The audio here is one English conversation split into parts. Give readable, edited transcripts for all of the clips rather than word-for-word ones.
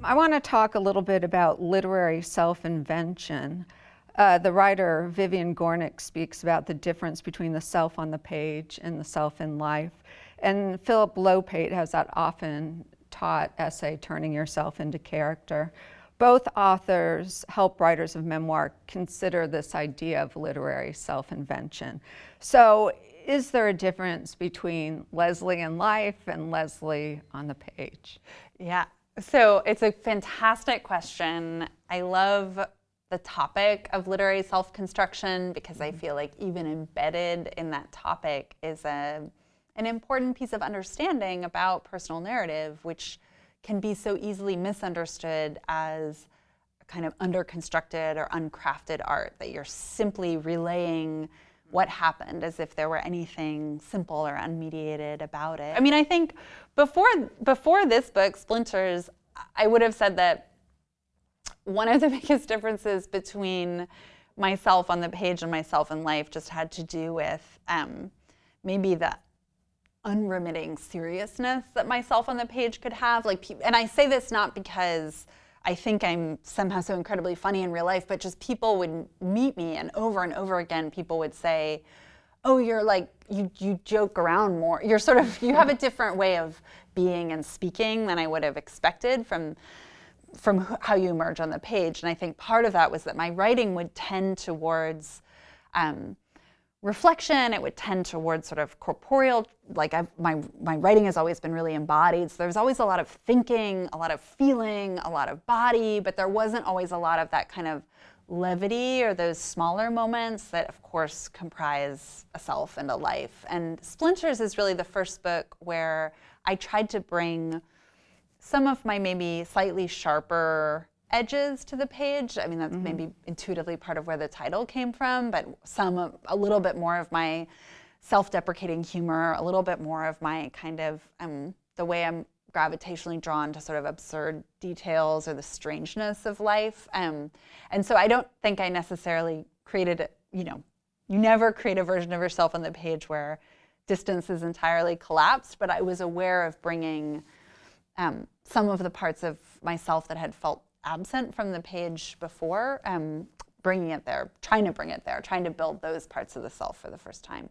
I want to talk a little bit about literary self-invention. The writer Vivian Gornick speaks about the difference between the self on the page and the self in life. And Philip Lopate has that often taught essay, Turning Yourself into Character. Both authors help writers of memoir consider this idea of literary self-invention. So is there a difference between Leslie in life and Leslie on the page? Yeah, so it's a fantastic question. I love the topic of literary self-construction because I feel like even embedded in that topic is an important piece of understanding about personal narrative, which can be so easily misunderstood as a kind of under-constructed or uncrafted art, that you're simply relaying what happened as if there were anything simple or unmediated about it. I mean, I think before this book, Splinters, I would have said that one of the biggest differences between myself on the page and myself in life just had to do with maybe the unremitting seriousness that myself on the page could have. And I say this not because I think I'm somehow so incredibly funny in real life, but just people would meet me and over again, people would say, oh, you're like, you joke around more. You have a different way of being and speaking than I would have expected from how you emerge on the page. And I think part of that was that my writing would tend towards reflection. It would tend towards sort of corporeal, my writing has always been really embodied. So there's always a lot of thinking, a lot of feeling, a lot of body, but there wasn't always a lot of that kind of levity or those smaller moments that of course comprise a self and a life. And Splinters is really the first book where I tried to bring some of my maybe slightly sharper edges to the page. I mean, that's maybe intuitively part of where the title came from, but a little bit more of my self-deprecating humor, a little bit more of my kind of, the way I'm gravitationally drawn to sort of absurd details or the strangeness of life. And so I don't think I necessarily created, you never create a version of yourself on the page where distance is entirely collapsed, but I was aware of bringing some of the parts of myself that had felt absent from the page before, bringing it there, trying to bring it there, trying to build those parts of the self for the first time.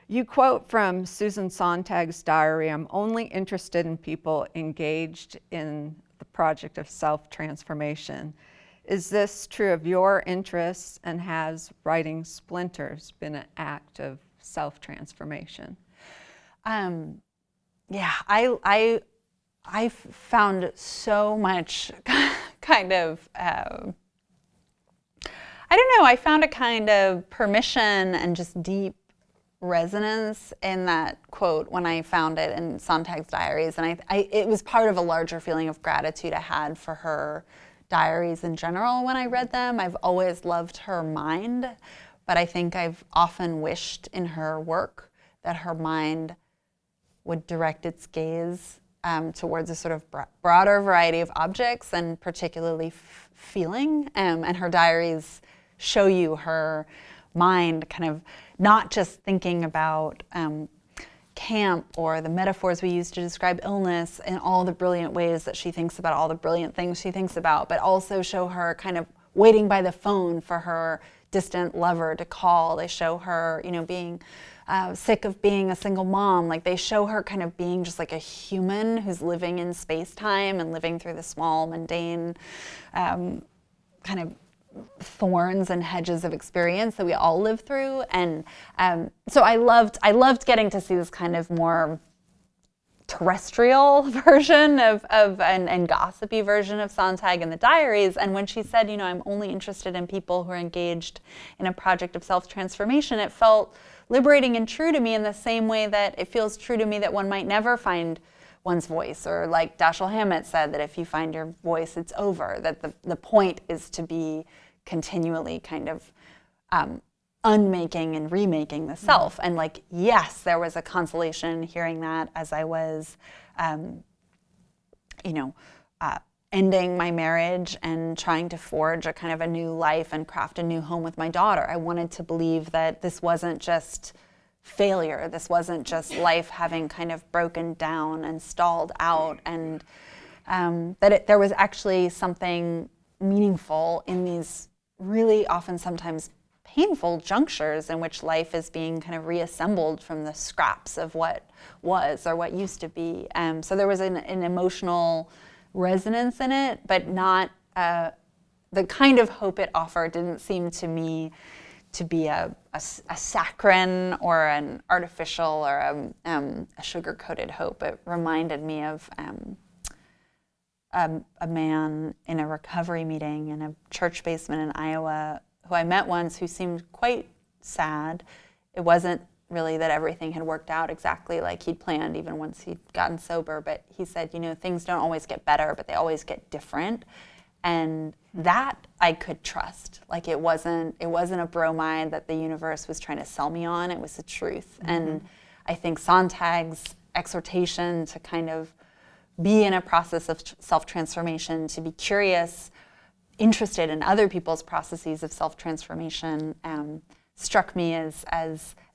You quote from Susan Sontag's diary, "I'm only interested in people engaged in the project of self-transformation." Is this true of your interests, and has writing Splinters been an act of self-transformation? Yeah, I found so much kind of, I don't know, I found a kind of permission and just deep resonance in that quote when I found it in Sontag's diaries. And it was part of a larger feeling of gratitude I had for her diaries in general when I read them. I've always loved her mind, but I think I've often wished in her work that her mind would direct its gaze towards a sort of broader variety of objects, and particularly feeling. And her diaries show you her mind kind of not just thinking about camp or the metaphors we use to describe illness and all the brilliant ways that she thinks about all the brilliant things she thinks about, but also show her kind of waiting by the phone for her distant lover to call. They show her, being sick of being a single mom. Like, they show her kind of being just like a human who's living in space-time and living through the small, mundane kind of thorns and hedges of experience that we all live through. And so I loved getting to see this kind of more terrestrial version and gossipy version of Sontag in the diaries. And when she said, I'm only interested in people who are engaged in a project of self-transformation, it felt liberating and true to me in the same way that it feels true to me that one might never find one's voice, or like Dashiell Hammett said, that if you find your voice, it's over, that the point is to be continually kind of unmaking and remaking the self. And yes, there was a consolation hearing that as I was, ending my marriage and trying to forge a kind of a new life and craft a new home with my daughter. I wanted to believe that this wasn't just failure. This wasn't just life having kind of broken down and stalled out and there was actually something meaningful in these really often sometimes painful junctures in which life is being kind of reassembled from the scraps of what was or what used to be. So there was an emotional resonance in it, but not the kind of hope it offered didn't seem to me to be a saccharine or an artificial or a sugar-coated hope. It reminded me of a man in a recovery meeting in a church basement in Iowa who I met once who seemed quite sad. It wasn't really that everything had worked out exactly like he'd planned even once he'd gotten sober, but he said, things don't always get better, but they always get different. And that I could trust. Like it wasn't a bromide that the universe was trying to sell me on, it was the truth. Mm-hmm. And I think Sontag's exhortation to kind of be in a process of self-transformation, to be curious, interested in other people's processes of self-transformation, struck me as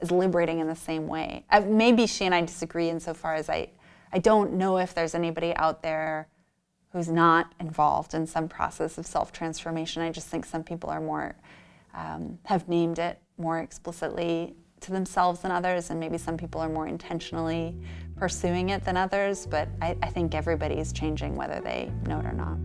liberating in the same way. Maybe she and I disagree insofar as I don't know if there's anybody out there who's not involved in some process of self-transformation. I just think some people are more, have named it more explicitly to themselves than others, and maybe some people are more intentionally pursuing it than others, but I think everybody's changing whether they know it or not.